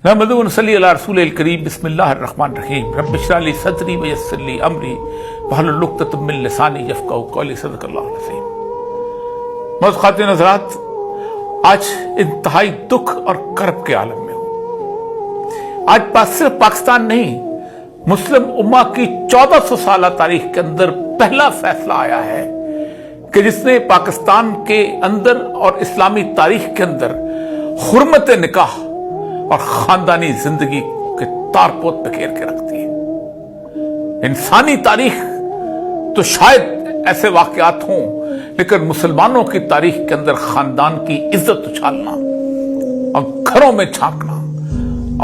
नहमदुहु व नसल्ली अला रसूलिल करीम बिस्मिल्लाहिर रहमानिर रहीम रब्बि इश्रह ली सदरी व यस्सिर ली अमरी वहलुल उक़दतम मिन लिसानी यफ़क़हू क़ौली सदक़ल्लाहुल अज़ीम। मौजूद ख़ातिन हज़रात, आज इंतहाई दुख और कर्ब के आलम में हूँ। आज सिर्फ पाकिस्तान नहीं, मुस्लिम उम्मा की 1400 साल तारीख के अंदर पहला फैसला आया है कि जिसने पाकिस्तान के अंदर और इस्लामी तारीख के अंदर हुर्मत निकाह और खानदानी जिंदगी के तारपोत बखेर के रखती है। इंसानी तारीख तो शायद ऐसे वाकयात हों, लेकिन मुसलमानों की तारीख के अंदर खानदान की इज्जत उछालना और घरों में झांकना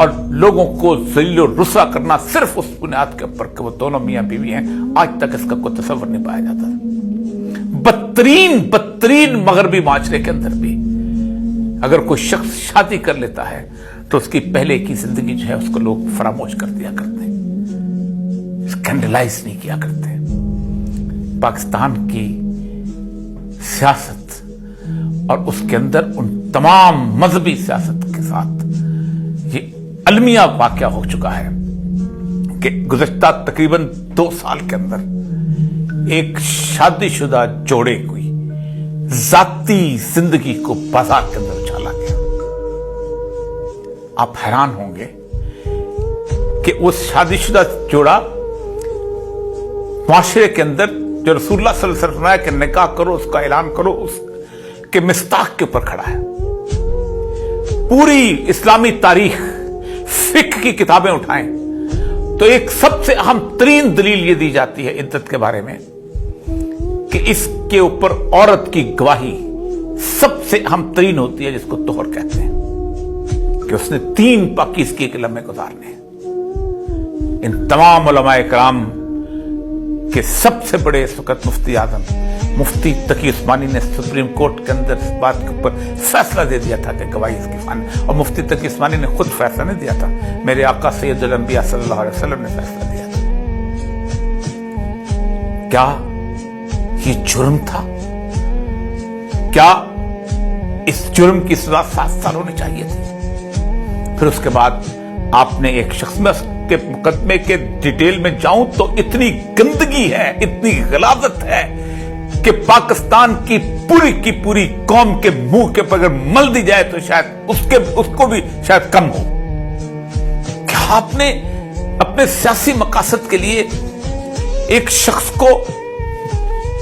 और लोगों को ज़लील और रुस्वा करना सिर्फ उस बुनियाद के ऊपर कि वो दोनों मियां बीवी हैं, आज तक इसका कोई तसव्वुर नहीं पाया जाता। बदतरीन मगरबी माशरे के अंदर भी अगर कोई शख्स शादी कर लेता है तो उसकी पहले की जिंदगी जो है उसको लोग फरामोश कर दिया करते, स्कैंडलाइज नहीं किया करते। पाकिस्तान की सियासत और उसके अंदर उन तमाम मजहबी सियासत के साथ ये अलमिया वाकया हो चुका है कि गुज़श्ता तकरीबन 2 साल के अंदर एक शादीशुदा जोड़े की जाती जिंदगी को बाजार के अंदर उछाला गया। आप हैरान होंगे कि उस शादीशुदा जोड़ा माशरे के अंदर जो रसूलुल्लाह सल्लल्लाहु अलैहि वसल्लम के निकाह करो, उसका ऐलान करो, उसके मिस्ताक के ऊपर खड़ा है। पूरी इस्लामी तारीख फिक्र की किताबें उठाएं तो एक सबसे अहम तरीन दलील ये दी जाती है इद्दत के बारे में कि इसके ऊपर औरत की गवाही सबसे अहम तरीन होती है, जिसको तोहर कहते हैं, कि उसने 3 पाकीज़गी के लम्हे गुजारने। इन तमाम उलमाए कराम के सबसे बड़े इस वक्त मुफ्ती आजम मुफ्ती तकी उस्मानी ने सुप्रीम कोर्ट के अंदर इस बात के ऊपर फैसला दे दिया था कि गवाही इसकी फानी, और मुफ्ती तकी उस्मानी ने खुद फैसला नहीं दिया था, मेरे आका सैयदुल अंबिया सल्लल्लाहु अलैहि वसल्लम ने फैसला दिया था। क्या ये जुर्म था? क्या इस जुर्म की सजा 7 साल होनी चाहिए थी? फिर उसके बाद आपने एक शख्स में के मुकदमे के डिटेल में जाऊं तो इतनी गंदगी है, इतनी गलाजत है कि पाकिस्तान की पूरी कौम के मुंह के ऊपर अगर मल दी जाए तो शायद उसको भी शायद कम हो। क्या आपने अपने सियासी मकासद के लिए एक शख्स को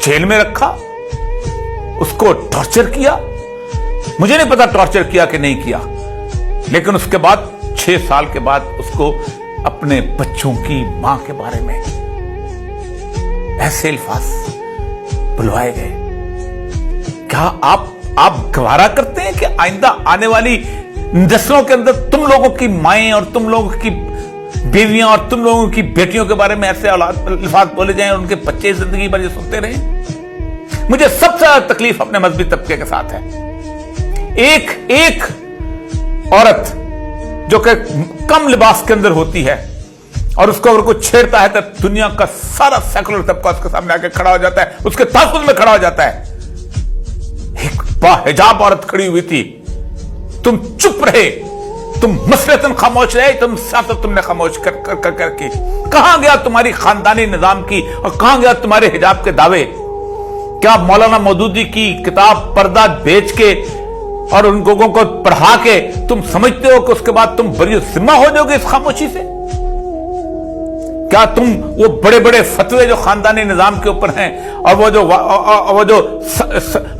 जेल में रखा, उसको टॉर्चर किया? मुझे नहीं पता टॉर्चर किया कि नहीं किया, लेकिन उसके बाद 6 साल के बाद उसको अपने बच्चों की मां के बारे में ऐसे अल्फाज बुलवाए गए। क्या आप गवारा करते हैं कि आइंदा आने वाली नस्लों के अंदर तुम लोगों की माएं और तुम लोगों की बीवियां और तुम लोगों की बेटियों के बारे में ऐसे अल्फाज बोले जाएं और उनके बच्चे जिंदगी भर ये सुनते रहे? मुझे सबसे ज्यादा तकलीफ अपने मजहबी तबके के साथ है। एक औरत जो कि कम लिबास के अंदर होती है और उसको अगर कोई छेड़ता है तो दुनिया का सारा सेकुलर तबका उसके सामने आके खड़ा हो जाता है, उसके तहफ़्फ़ुज़ में खड़ा हो जाता है। एक बाहिजाब औरत खड़ी हुई थी, तुम चुप रहे, तुम मसलतन खामोश रहे, तुम सियासत तुमने खामोश करके कहां गया तुम्हारी खानदानी निजाम की और कहां गया तुम्हारे हिजाब के दावे? क्या मौलाना मौदूदी की किताब पर्दा बेच के और उन लोगों को पढ़ा के तुम समझते हो कि उसके बाद तुम बरी जिम्मा हो जाओगे इस खामोशी से? क्या तुम वो बड़े बड़े फतवे जो खानदानी निजाम के ऊपर हैं और वो जो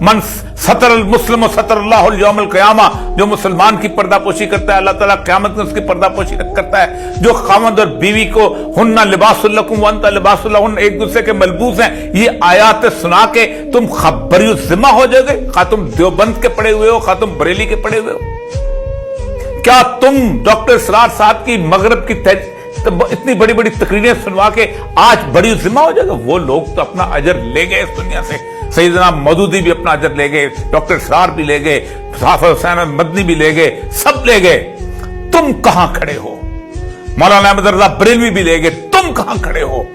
मन सतर मुस्लिम सतर अल्लाहुल यौमल क़यामा, जो मुसलमान की पर्दापोशी करता है अल्लाह ताला क़यामत में उसकी पर्दापोशी करता है, जो खामद और बीवी को हुन्ना लिबासुल लकुम व अंता लिबासुल लहुन एक दूसरे के मलबूस हैं, ये आयात सुना के तुम बरी जिम्मा हो जाओगे? खा तुम देवबंद के पढ़े हुए हो, खा तुम बरेली के पढ़े हुए हो? क्या तुम डॉक्टर इसरार साहब की मगरब की तो इतनी बड़ी बड़ी तकरीरें सुनवा के आज बड़ी जिम्मा हो जाएगा? वो लोग तो अपना अजर ले गए इस दुनिया से। सैयदना मौदूदी भी अपना अजर ले गए, डॉक्टर इसरार भी ले गए, जाफर हुसैन मदनी भी ले गए, सब ले गए। तुम कहां खड़े हो? मौलाना अहमद रजा बरेलवी भी ले गए, तुम कहां खड़े हो?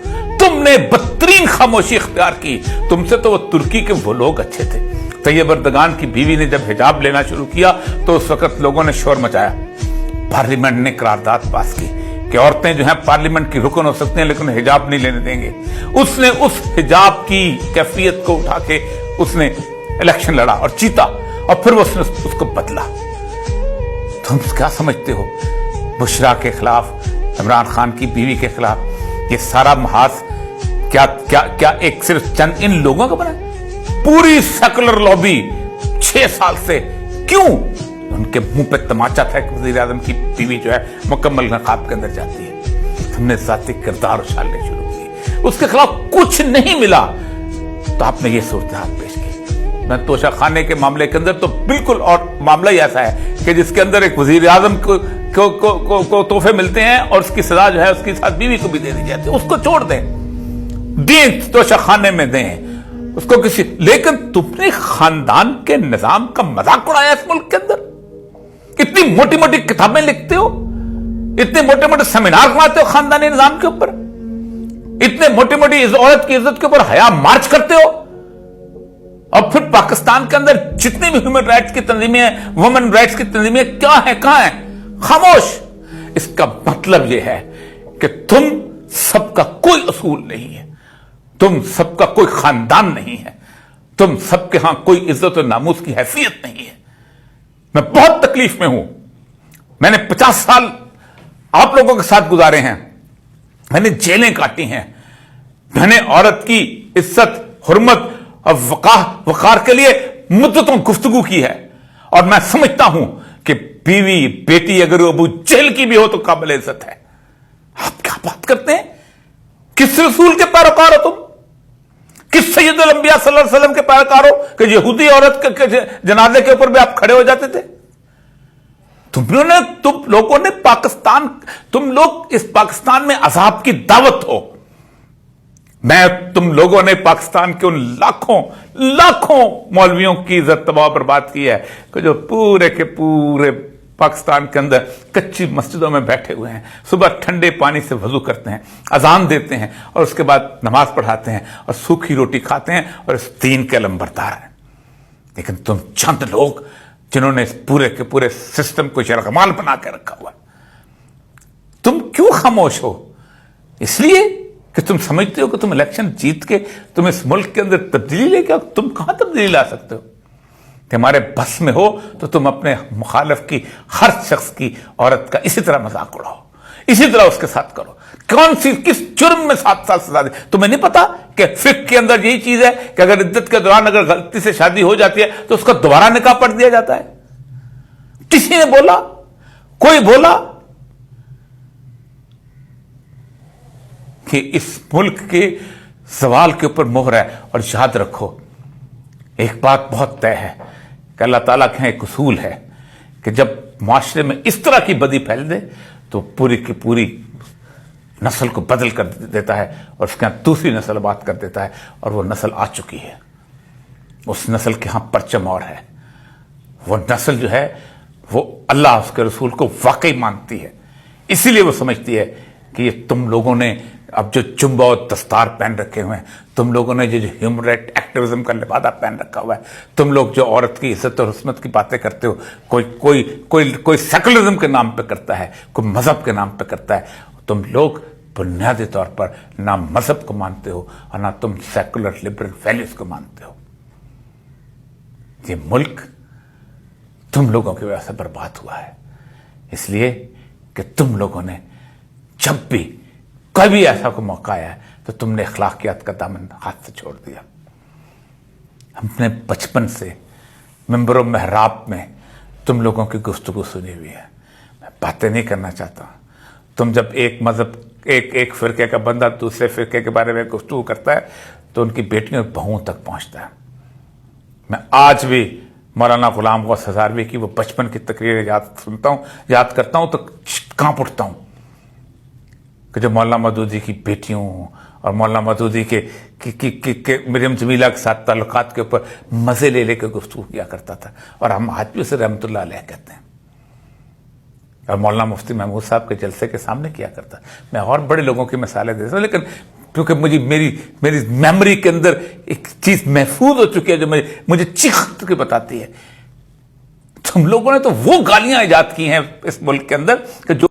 तुमने बदतरीन खामोशी इख्तियार की। तुमसे तो वो तुर्की के वो लोग अच्छे थे। तैयब अर्दगान की बीवी ने जब हिजाब लेना शुरू किया तो उस वक्त लोगों ने शोर मचाया, पार्लियामेंट ने करारदाद पास की कि औरतें जो हैं पार्लियामेंट की रुकन हो सकती हैं लेकिन हिजाब नहीं लेने देंगे। उसने उस हिजाब की कैफियत को उठा के उसने इलेक्शन लड़ा और जीता, और फिर उसने उसको बदला। तुम क्या समझते हो बुशरा के खिलाफ, इमरान खान की बीवी के खिलाफ ये सारा महाज क्या क्या क्या एक सिर्फ चंद इन लोगों का बना? पूरी सेकुलर लॉबी 6 साल से क्यों उनके मुंह पे तमाचा था कि वज़ीर आज़म की बीवी जो है मुकम्मल नकाब के अंदर जाती है। हमने जाती किरदार उछालने शुरू किए, उसके खिलाफ कुछ नहीं मिला तो आपने ये सूरत पेश की। मैं तोशा खाने के मामले के अंदर तो बिल्कुल, और मामला ही ऐसा है कि जिसके अंदर एक वज़ीर आज़म को तोहफे मिलते हैं और उसकी सजा जो है उसके साथ बीवी को भी दे दी जाती है। उसको छोड़ दें तोशा खाने में दें उसको किसी, लेकिन तुमने खानदान के निजाम का मजाक उड़ाया इस मुल्क के अंदर। इतनी मोटी मोटी किताबें लिखते हो, इतने मोटे मोटे सेमिनार कराते हो खानदानी निजाम के ऊपर, इतने मोटी मोटी इस औरत की इज्जत के ऊपर हया मार्च करते हो, और फिर पाकिस्तान के अंदर जितनी भी ह्यूमन राइट्स की तंजीमें हैं, वुमेन राइट्स की तंजीमें क्या है, कहां है? खामोश। इसका मतलब यह है कि तुम सबका कोई असूल नहीं है, तुम सबका कोई खानदान नहीं है, तुम सबके यहां कोई इज्जत और नामूस की हैसियत नहीं है। मैं बहुत तकलीफ में हूं। मैंने 50 साल आप लोगों के साथ गुजारे हैं, मैंने जेलें काटी हैं, मैंने औरत की इज्जत, हुर्मत और वकार के लिए मुद्दतों गुफ्तगू की है, और मैं समझता हूं कि बीवी बेटी अगर अबू जेल की भी हो तो काबिल इज्जत है। आप क्या बात करते हैं? किस रसूल के पैरोकार हो तुम? किस सैयदुल अंबिया सल्लल्लाहु अलैहि वसल्लम के पैरोकार हो कि यहूदी औरत के जनाजे के ऊपर भी आप खड़े हो जाते थे? तुम लोगों ने पाकिस्तान, तुम लोग इस पाकिस्तान में अजाब की दावत हो। तुम लोगों ने पाकिस्तान के उन लाखों मौलवियों की इज्जत तबाह बर्बाद की है कि जो पूरे के पूरे पाकिस्तान के अंदर कच्ची मस्जिदों में बैठे हुए हैं, सुबह ठंडे पानी से वजू करते हैं, अजान देते हैं और उसके बाद नमाज पढ़ाते हैं और सूखी रोटी खाते हैं और इस दीन के लंबरदार हैं। लेकिन तुम चंद लोग जिन्होंने इस पूरे के पूरे सिस्टम को शरकमाल बना के रखा हुआ, तुम क्यों खामोश हो? इसलिए कि तुम समझते हो कि तुम इलेक्शन जीत के तुम इस मुल्क के अंदर तब्दीली लेके आओ। तुम कहां तब्दीली ला सकते हो? कि हमारे बस में हो तो तुम अपने मुखालिफ की, हर शख्स की, औरत का इसी तरह मजाक उड़ाओ, इसी तरह उसके साथ करो। किस जुर्म में 7 साल सजा दे? तुम्हें नहीं पता कि फिक्र के अंदर यही चीज है कि अगर इद्दत के दौरान अगर गलती से शादी हो जाती है तो उसका दोबारा निकाह पढ़ दिया जाता है? किसी ने बोला? कोई बोला कि इस मुल्क के सवाल के ऊपर मोहर है? और याद रखो, एक बात बहुत तय है कि अल्लाह ताला के यहाँ एक उसूल है कि जब माशरे में इस तरह की बदी फैल दे तो पूरी की पूरी नस्ल को बदल कर देता है और उसके यहाँ दूसरी नस्ल बात कर देता है, और वो नस्ल आ चुकी है। उस नस्ल के यहाँ परचम और है। वो नस्ल जो है वो अल्लाह उसके रसूल को वाकई मानती है, इसीलिए वो समझती है कि ये तुम लोगों ने अब जो जुम्बा और दस्तार पहन रखे हुए हैं, तुम लोगों ने जो ह्यूमन राइट एक्टिविज्म का लिबादा पहन रखा हुआ है, तुम लोग जो औरत की इज्जत और हुस्मत की बातें करते हो, कोई सेकुलरिज्म के नाम पे करता है, कोई मजहब के नाम पे करता है, तुम लोग बुनियादी तौर पर ना मजहब को मानते हो और ना तुम सेकुलर लिबरल वैल्यूज को मानते हो। ये मुल्क तुम लोगों की वजह से बर्बाद हुआ है, इसलिए कि तुम लोगों ने जब भी कभी ऐसा कोई मौका आया है तो तुमने अखलाकियात का दामन हाथ से छोड़ दिया। हमने बचपन से मिंबरों मेहराब में तुम लोगों की गुफ्तगू सुनी हुई है। मैं बातें नहीं करना चाहता। तुम जब एक मजहब एक फिरके का बंदा दूसरे फिरके के बारे में गुफ्तगू करता है तो उनकी बेटियों बहुओं तक पहुंचता है। मैं आज भी मौलाना गुलाम गौस हज़ारवी की वो बचपन की तकरीरें याद करता हूं तो कांप उठता हूं कि जब मौलाना मदूदी की बेटियों और मौलाना मदूदी के मरियम जमीला के साथ ताल्लुकात के ऊपर मजे ले लेकर गुफ्तगू किया करता था, और हम आज भी उसे रहमतुल्लाह अलैह कहते हैं, और मौलाना मुफ्ती महमूद साहब के जलसे के सामने किया करता। मैं और बड़े लोगों की मिसालें देता हूं, लेकिन क्योंकि मेरी मेमोरी के अंदर एक चीज महफूज हो चुकी है जो मुझे चीख के बताती है। तुम लोगों نے تو وہ گالیاں ایجاد کی ہیں اس ملک کے اندر کہ جو